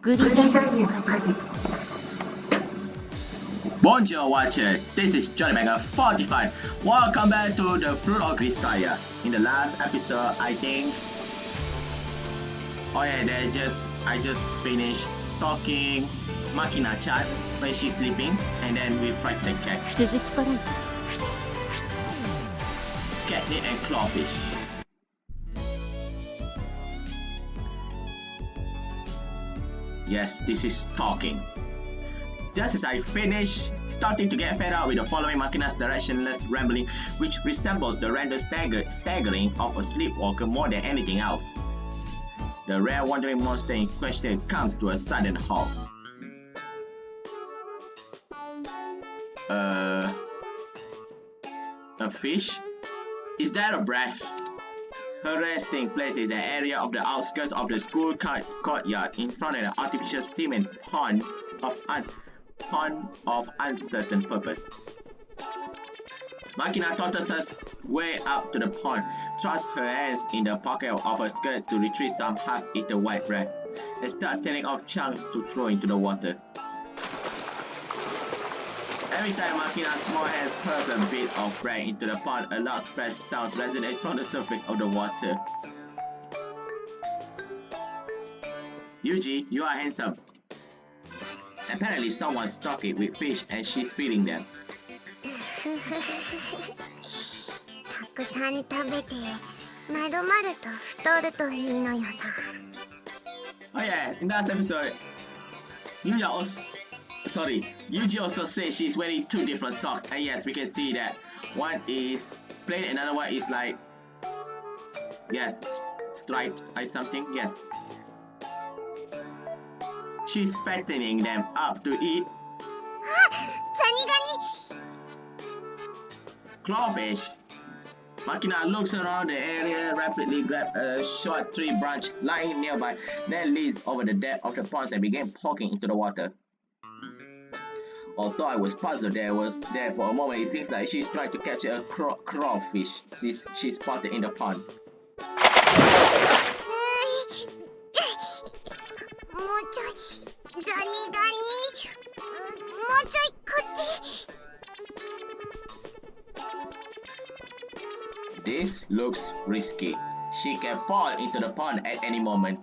Grisaiaの果実。 Bonjour watcher, this is Johnny Banger 45. Welcome back to the Fruit of Grisaia. In the last episode, I think... Oh yeah, I just finished stalking Makina-Chan when she's sleeping, and then we tried the cat. 続きからいく。 Catnip and clawfish. Yes, this is stalking. Just as I finish, starting to get fed up with the following Makina's directionless rambling, which resembles the random staggering of a sleepwalker more than anything else. The rare wandering monster in question comes to a sudden halt. A fish? Is that a breath? Her resting place is an area of the outskirts of the school courtyard in front of an artificial cement pond of uncertain purpose. Makina totters her way up to the pond, thrusts her hands in the pocket of her skirt to retrieve some half-eaten white bread, and starts tearing off chunks to throw into the water. Every time Makina's small hands hurls a bit of bread into the pond, a loud splash sound resonates from the surface of the water. Yuji, you are handsome. Apparently someone stocked it with fish and she's feeding them. たくさん食べてまるまると太るといいのよさ。 Oh yeah, in that episode, Yuji also says she's wearing two different socks, and yes, we can see that one is plain, another one is like, yes, stripes or something, yes. She's fattening them up to eat. ザニガニ。 Clawfish. Makina looks around the area, rapidly grabs a short tree branch lying nearby, then leans over the depth of the pond and began poking into the water. Although I was puzzled there for a moment, it seems like she's trying to capture a crawfish she spotted in the pond. もうちょいザニガニ。もうちょいこっち。 This looks risky. She can fall into the pond at any moment.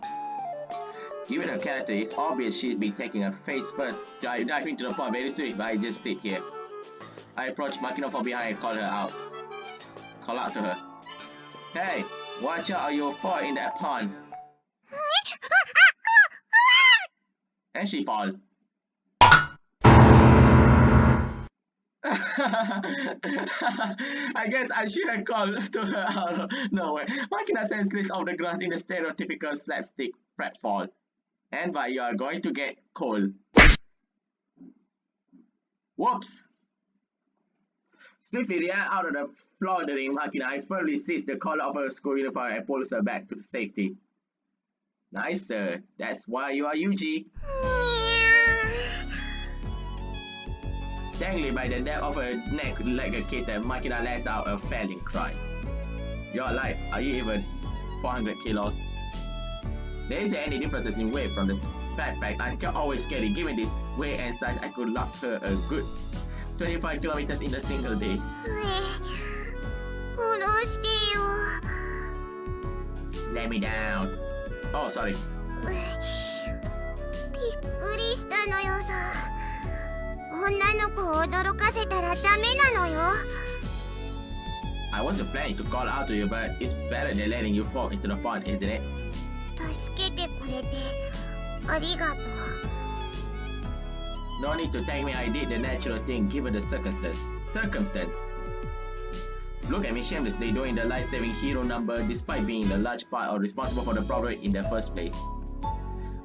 Given her character, it's obvious she's been taking a face first, dive into the pond very soon, but I just sit here. I approach Makina from behind and call out to her. Hey, watch out or you'll fall in that pond. And she falls. I guess I should have called to her out. No way. Makina sends list of the grass in the stereotypical slapstick pratfall. And but you are going to get cold. Whoops! Swiftly react out of the floundering Makina, I firmly seize the collar of her school uniform and pulls her back to safety. Nice, sir. That's why you are Yuji. Dangling by the nape of her neck like a kitten, Makina lets out a failing cry. You're alive. Are you even 400 kilos? There isn't any differences in weight from the backpack. I'm always scary. Given this weight and size, I could lock her a good 25 kilometers in a single day. 殺してよ。 Let me down. Oh, sorry. びっくりしたのよさ。女の子を驚かせたらダメなのよ。 I wasn't planning to call out to you, but it's better than letting you fall into the pond, isn't it? 助けてくれてありがとう。 No need to thank me, I did the natural thing given the circumstance. Look at me shamelessly doing the life-saving hero number despite being the large part or responsible for the problem in the first place.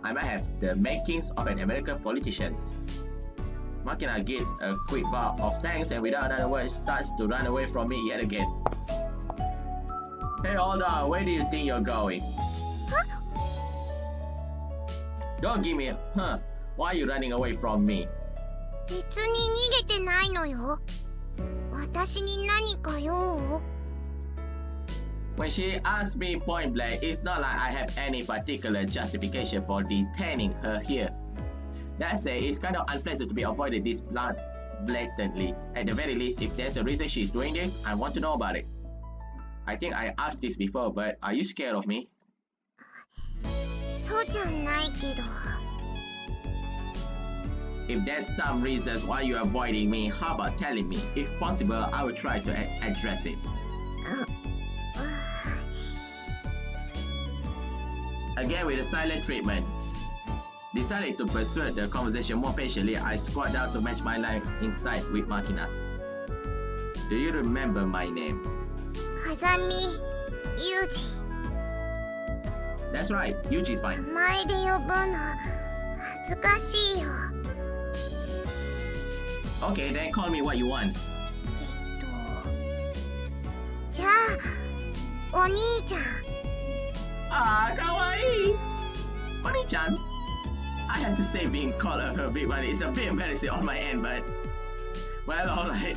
I might have the makings of an American politician. Makina gives a quick bow of thanks and without another word starts to run away from me yet again. Hey, hold on, where do you think you're going? Don't give me huh. Why are you running away from me? 別に逃げてないのよ。私に何か用？ When she asked me point blank, it's not like I have any particular justification for detaining her here. That said, it's kind of unpleasant to be avoided this blatantly. At the very least, if there's a reason she's doing this, I want to know about it. I think I asked this before, but are you scared of me? そうじゃないけど。 If there's some reasons why you're avoiding me, how about telling me? If possible, I will try to address it. Again with the silent treatment. Deciding to pursue the conversation more patiently, I squat down to match my line inside with Makina's. Do you remember my name? 風見ユージ。 That's right, Yuji's fine. 名前で呼ぶの恥ずかしいよ。 Okay, then call me what you want. じゃあお兄ちゃん。 Ah, kawaii! Oni-chan. I have to say being called her big one is a bit embarrassing on my end, but... Well, alright.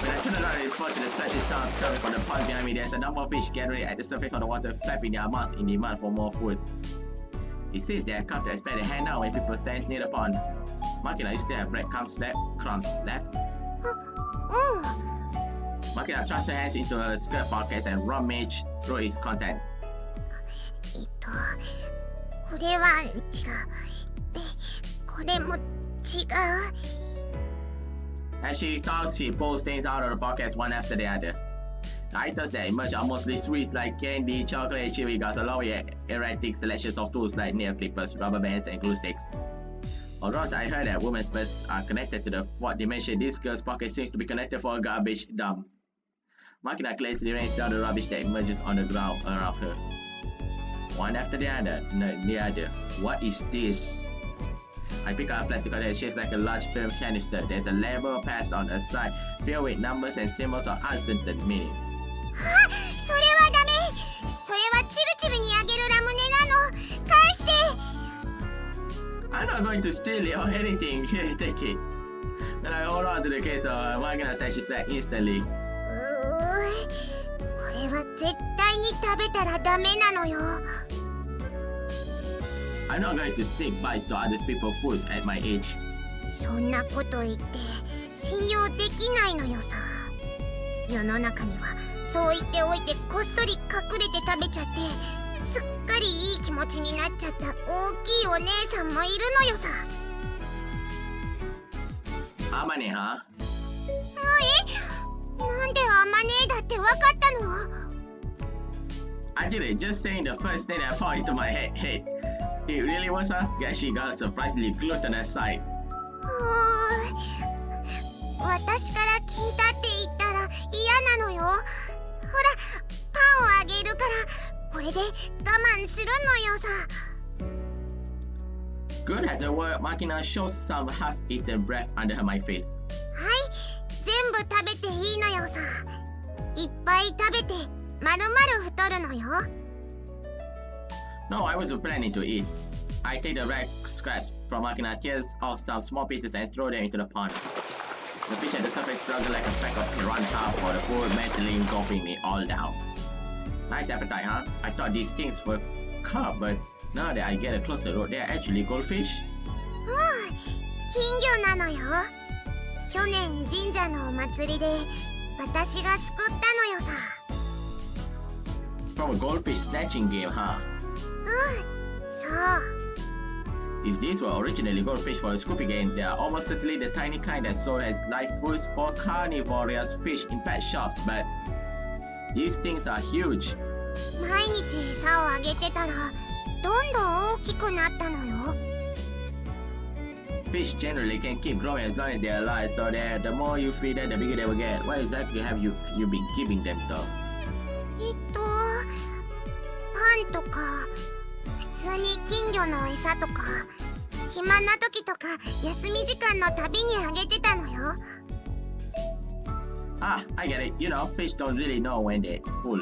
When I turn around and spot the splashing sounds coming from the pond behind me, there's a number of fish gathering at the surface of the water, flapping their mouths in demand for more food. It seems they have come to expect a hand out when people stand near the pond. Makina, you still have breadcrumbs left? Makina thrust her hands into her skirt pockets and rummaged through its contents. これは違う。これも違う。 As she talks, she pulls things out of her pockets one after the other. The items that emerge are mostly sweets like candy, chocolate, and chewing gums, along with erratic selections of tools like nail clippers, rubber bands, and glue sticks. Although I heard that women's purses are connected to the fourth dimension, this girl's pocket seems to be connected for a garbage dump. Makina lazily rains down the rubbish that emerges on the ground around her. One after the other. What is this? I pick up a plastic container shaped like a large film canister. There's a label passed on a side filled with numbers and symbols of uncertain meaning. あ、それはダメ。それはチルチルにあげるラムネなの。返して。 I'm not going to steal it or anything. Here, take it. Then I hold on to the case of Makina says she's back instantly. これは絶対に食べたらダメなのよ。 I'm not going to sneak bites to other people's foods at my age. そんなこと言って信用できないのよさ。世の中にはそう言っておいてこっそり隠れて食べちゃってすっかりいい気持ちになっちゃった大きいお姉さんもいるのよさ。 Amane, huh? なんでアマネーだってわかったの？ I did it, just saying the first thing that popped into my head. It really was her? Guess she got a surprisingly glutinous sight. 私から聞いたって言ったら嫌なのよ。ほら、パンをあげるからこれで我慢するのよさ。 Good as a word, Makina shows some half-eaten breath under my face. はい、全部食べていいのよさ。いっぱい食べてまるまる太るのよ。 No, I wasn't planning to eat. I take the red scraps from Makina, tears off some small pieces and throw them into the pond. The fish at the surface struggle like a pack of piranha for the food, messily gulping it all down. Nice appetite, huh? I thought these things were carp, but now that I get a closer look, they are actually goldfish. 金魚なのよ。去年神社のお祭りで私が救ったのよさ。 From a goldfish snatching game, huh? そう。 If these were originally goldfish for a scooping game, they are almost certainly the tiny kind that sold as live foods for carnivorous fish in pet shops, but these things are huge. 毎日餌をあげてたらどんどん大きくなったのよ。 Fish generally can keep growing as long as they are alive, so that the more you feed them, the bigger they will get. What exactly have you been giving them though? パンとか普通に金魚の餌とか暇な時とか休み時間のたびにあげてたのよ。 Ah, I get it. You know, fish don't really know when they're full.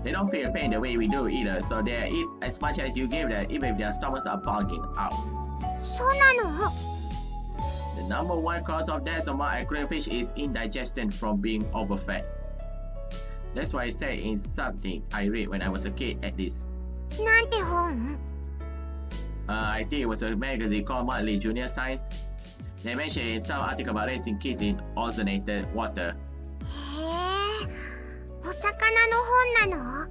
They don't feel pain the way we do either, so they eat as much as you give them, even if their stomachs are bulging out. そうなの？ The number one cause of death among aquarium fish is indigestion from being overfed. That's why I said in something I read when I was a kid at least. なんて本？ I think it was a magazine called Monthly Junior Science. They mentioned in some article about raising kids in ozonated water. へえ、お魚の本なの？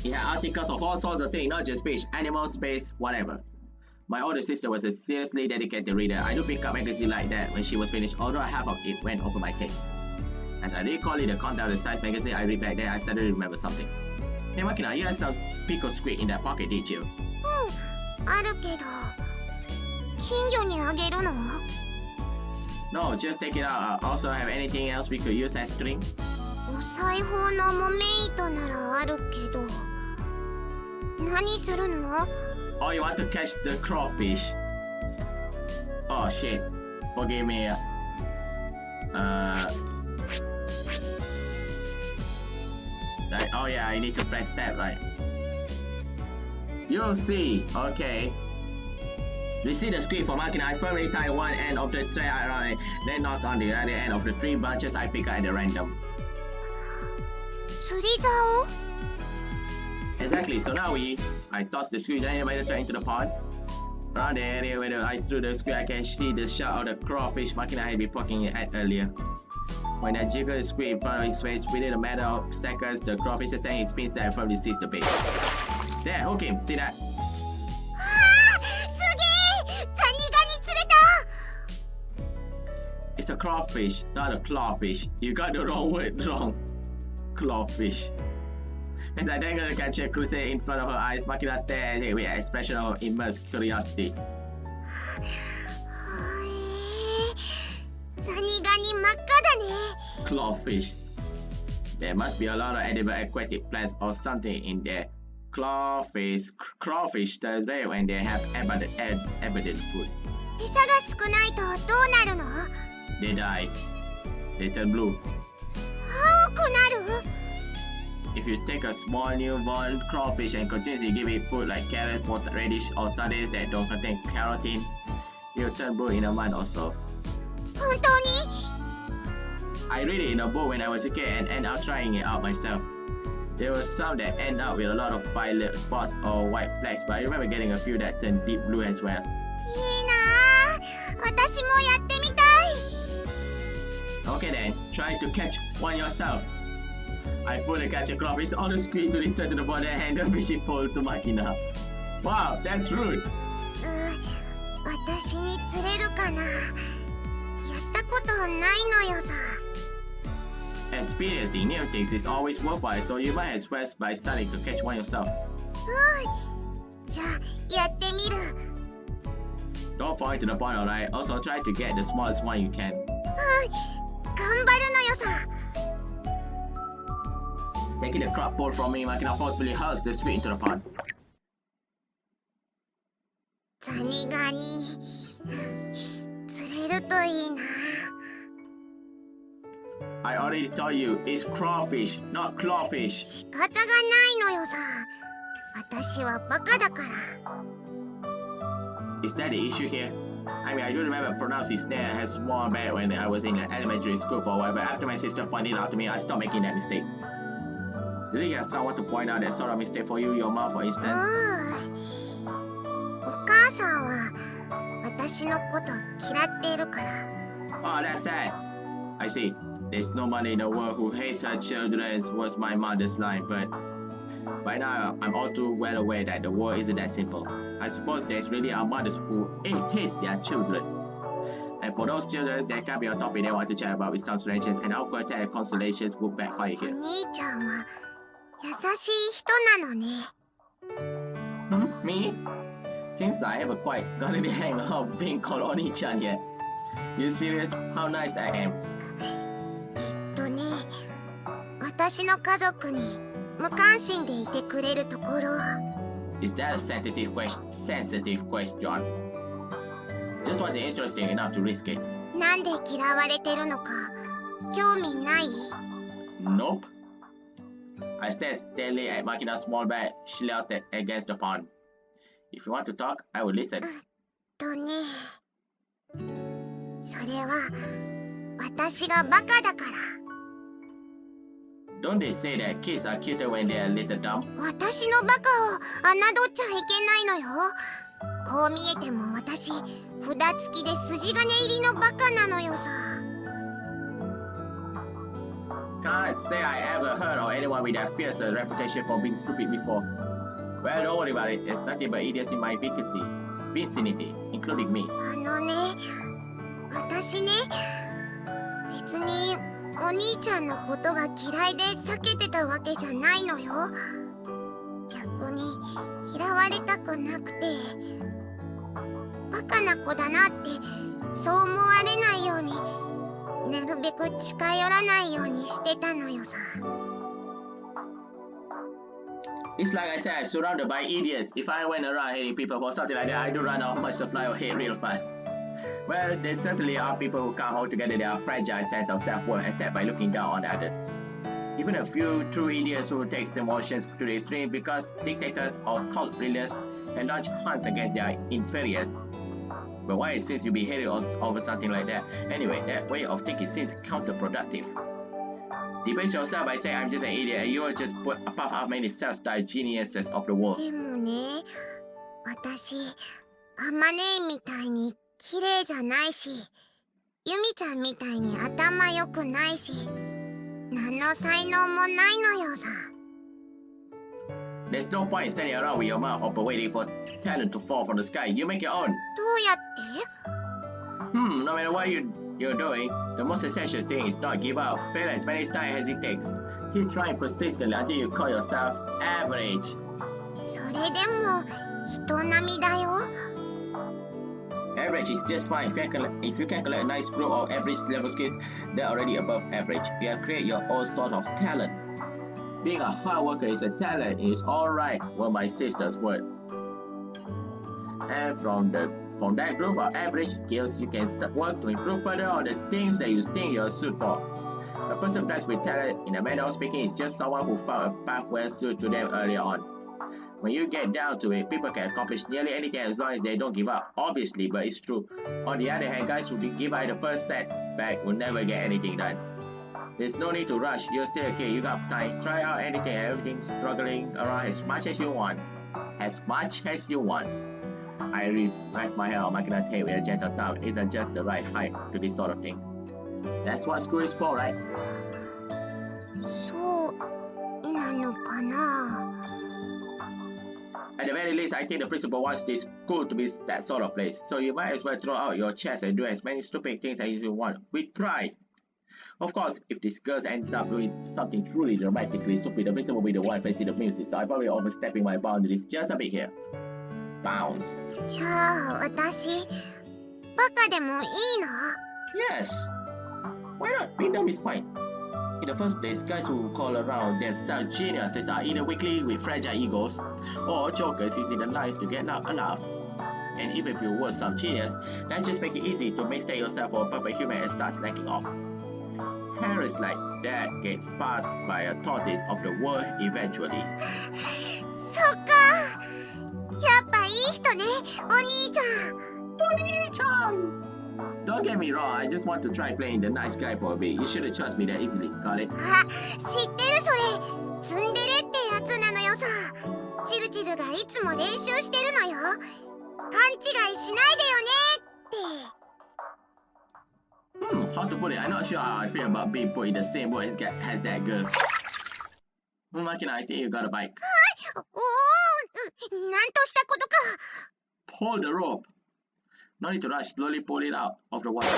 It had articles of all sorts of things, not just fish, animals, space, whatever. My older sister was a seriously dedicated reader. I do pick up magazines like that when she was finished, although half of it went over my head. As I recall the content of the science magazine I read back then, I suddenly remember something. Hey Makina, you had some pickle squid in that pocket, did you? あるけど、金魚にあげるの？ No, just take it out. Also, have anything else we could use as string? お裁縫の木目糸ならあるけど、何するの？ Oh, you want to catch the crawfish? Oh shit. Forgive me. Like, oh yeah, I need to press that, right? You'll see. Okay. Receive the squid from Makina. I firmly tie one end of the thread around it, then knock on the other end of the 3 branches I pick up at random. 釣り竿？ Exactly. So now I toss the squid giant by the thread into the pond. Around the area where I threw the squid, I can see the shot of the crawfish Makina had been poking it at earlier. When I jiggle the squid in front of his face, within a matter of seconds, the crawfish attacking his spins and firmly seized the bait. There, hook him. See that? ああ、すげえ！ザニガニ釣れた！ It's a crawfish, not a clawfish. You got the wrong word wrong. Clawfish. As I dangle the capture Grisaia in front of her eyes, Makina stared at it with an expression of immense curiosity. ザニガニ真っ赤だね。 Clawfish. There must be a lot of edible aquatic plants or something in there. Crawfish does well when they have abundant food. 餌が少ないとどうなるの？ They die. They turn blue. 青くなる？ If you take a small newborn crawfish and continuously give it food like carrots, radish, or sardines that don't contain carotene, it will turn blue in a month or so. 本当に？ I read it in a book when I was a kid and ended up trying it out myself. There were some that end up with a lot of violet spots or white flecks, but I remember getting a few that turned deep blue as well. いいなあ。私もやってみたい。 Okay then, try to catch one yourself. I pulled the catcher crawfish on the squid to return to the body and hand the fishing pole to Makina. Wow, that's rude. 私に釣れるかな。やったことないのよさ。 Experiencing new things is always worthwhile, so you might as well by starting to catch one yourself. じゃあやってみる。 Don't fall into the pond, alright? Also try to get the smallest one you can. 頑張るのよさ。 Taking the crab pole from me, Makina forcefully hurls the squid into the pond. ザニガニ釣れるといいな。 I already told you, it's crawfish, not clawfish. 仕方がないのよさ。私はバカだから。 Is that the issue here? I mean, I do remember pronouncing snare as small bad when I was in elementary school for a while, but after my sister pointed it out to me, I stopped making that mistake. Did you have someone to point out that sort of mistake for you, your mom, for instance? お母さんは私のこと嫌っているから。 Oh, that's sad. I see. There's no one in the world who hates her children was my mother's line, but by now I'm all too well aware that the world isn't that simple. I suppose there's really our mothers who hate their children. And for those children, there can be a topic they want to chat about with some strangers, and our quartet consolations would backfire お here. 兄ちゃんは優しい人なのね。 Me? Seems like I haven't quite gotten the hang of being called Oni-chan yet. You serious? How nice I am. 私の家族に無関心でいてくれるところ。 Is that a sensitive question? Just wasn't interesting enough to risk it. なんで嫌われてるのか興味ない？ Nope. I stared steadily at Makina's small bag sheltered against the pond. If you want to talk, I will listen. それは私がバカだから。Don't they say that kids are cuter when they're a little dumb? 私のバカを侮っちゃいけないのよ。こう見えても私札付きで筋金入りのバカなのよさ。 Can't say I ever heard of anyone with that fierce reputation for being stupid before. Well, don't worry about it. There's nothing but idiots in my vicinity, including me. 私ね、別にお兄ちゃんのことが嫌いで避けてたわけじゃないのよ。逆に嫌われたくなくて、バカな子だなってそう思われないようになるべく近寄らないようにしてたのよさ。 It's like I said, surrounded by idiots. If I went around hating people for something like that, I do run out of my supply of hate real fast. Well, there certainly are people who can't hold together their fragile sense of self-worth except by looking down on others. Even a few true idiots who take emotions to the extreme because dictators or cult leaders can launch hunts against their inferiors. But why it seems you be hated over something like that? Anyway, that way of thinking seems counterproductive. Debase yourself by saying I'm just an idiot and you're just above how many self-styled geniuses of the world. でもね、私あまねえみたいに綺麗じゃないし、ユミちゃんみたいに頭良くないし、何の才能もないのよさ。 There's no point in standing around with your mouth open waiting for talent to fall from the sky. You make your own. どうやって？ No matter what you're doing, the most essential thing is not give up. Fail as many times as it takes. Keep trying persistently until you call yourself average. それでも人並みだよ。 Average is just fine. If you can collect a nice group of average level skills, they're already above average. You can create your own sort of talent. Being a hard worker is a talent. It's alright, were my sister's word. And from that group of average skills, you can work to improve further on the things that you think you're suited for. A person blessed with talent, in a manner of speaking, is just someone who found a path well suited to them earlier on. When you get down to it, people can accomplish nearly anything as long as they don't give up, obviously, but it's true. On the other hand, guys who give up the first setback will never get anything done. There's no need to rush. You're still a kid. You got time. Try out anything and everything struggling around as much as you want. As much as you want. I rest my hand on Makina's head with a gentle thumb. Isn't just the right height to this sort of thing. That's what school is for, right? そうなのかな。 At the very least, I think the principal wants this school to be that sort of place. So you might as well throw out your chest and do as many stupid things as you want with pride. Of course, if this girl ends up doing something truly dramatically stupid, the principal will be the one facing the music, so I'm probably overstepping my boundaries just a bit here. Bounce. じゃあ私バカでもいいの？ Yes. Why not? Being dumb is fine. In the first place, guys who call around themselves geniuses are either weakly with fragile egos or jokers using the lines to get a laugh. And even if you were some genius, that just make it easy to mistake yourself for a perfect human and start slacking off. Parents like that get passed by a tortoise of the world eventually. そっか。やっぱいい人ね、お兄ちゃん。Makina-Chan! Don't get me wrong, I just want to try playing the nice guy for a bit. You shouldn't trust me that easily, got it? あ、知ってるそれ。ツンデレってやつなのよさ。チルチルがいつも練習してるのよ。勘違いしないでよねって。How to put it? I'm not sure how I feel about being put in the same boat as that girl. Makina, I think you got a bike. おお、なんとしたことか。 Pull the rope. No need to rush, slowly pull it out of the water. は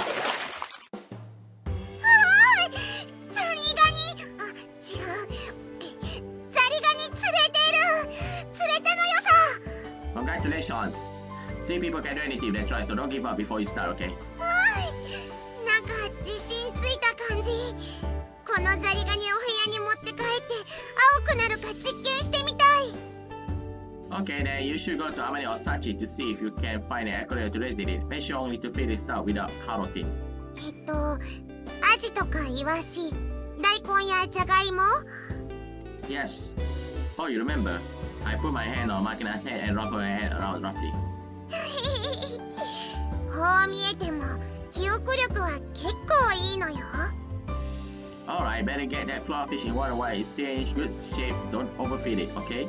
ーい、ザリガニ。あ、違う。ザリガニ釣れてる。釣れたのよさ。 Congratulations. See, people can do anything if they try, so don't give up before you start, okay? はーい、なんか自信ついた感じ。このザリガニを部屋に持って帰って青くなるか実験してみたい。 Okay, then you should go to Amane or Sachi to see if you can find an aquarium to raise it in. Make sure only to feed it stuff without carotene. アジとかイワシ、大根やジャガイモ。 Yes. Oh, you remember? I put my hand on Makina's head and rock her head around roughly. こう見えても記憶力は結構いいのよ。Alright, better get that clawfish in water while it's still in good shape. Don't overfeed it, okay?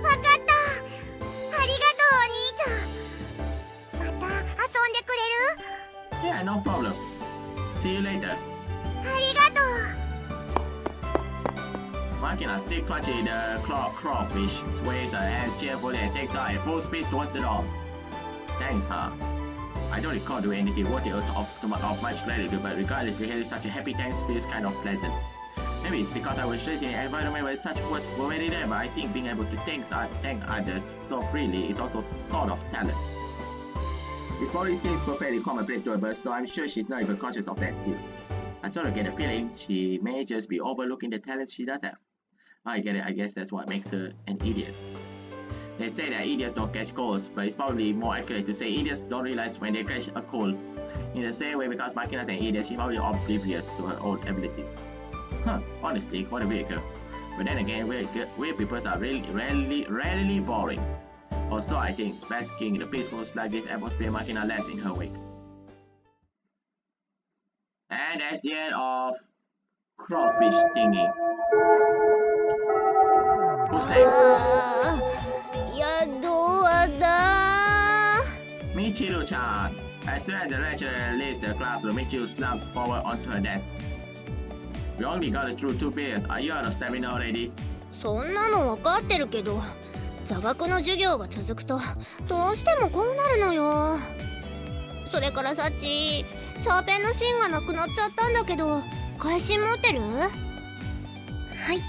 わかった。ありがとうお兄ちゃん。また遊んでくれる？ Yeah, no problem. See you later. ありがとう。Makina still clutching the crawfish, sways her hands cheerfully and takes her at full speed towards the door. Thanks, huh? I don't recall doing anything worthy of much gratitude, but regardless, hearing such a happy thanks feels kind of pleasant. Maybe it's because I was raised in an environment where such words were already there, but I think being able to thank others so freely is also sort of talent. This probably seems perfectly commonplace to her, so I'm sure she's not even conscious of that skill. I sort of get a feeling she may just be overlooking the talent she does have. I get it, I guess that's what makes her an idiot. They say that idiots don't catch colds, but it's probably more accurate to say idiots don't realize when they catch a cold. In the same way, because Makina's an idiot, she's probably oblivious to her own abilities. Huh, honestly, what a weird girl. But then again, weird people are rarely boring. Also, I think basking in the peaceful sluggish atmosphere Makina less in her wake. And that's the end of crawfish thingy. Who's next? やっどうだ Michiru-chan. As soon as the lecturer leaves the classroom, Michiru slumps forward onto her desk. We only got through 2 periods. Are you out of stamina already? そんなの分かってるけど、座学の授業が続くとどうしてもこうなるのよ。それからさっち、シャーペンの芯がなくなっちゃったんだけど、返し持ってる？はい、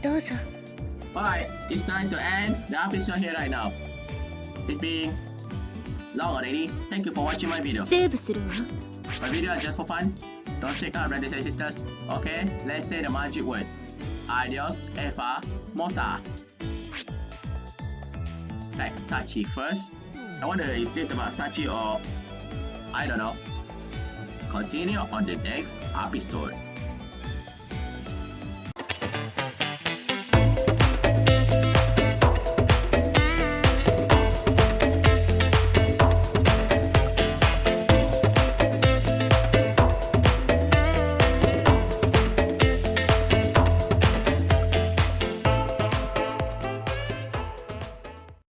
どうぞ。Alright, it's time to end. The app is not here right now. It's been long already. Thank you for watching my video. セーブするわ。 My video is just for fun. Don't take out brothers and sisters. Okay, let's say the magic word. Adios, Eva, Mosa. Like Sachi first. I wonder if this about Sachi or I don't know. Continue on the next episode.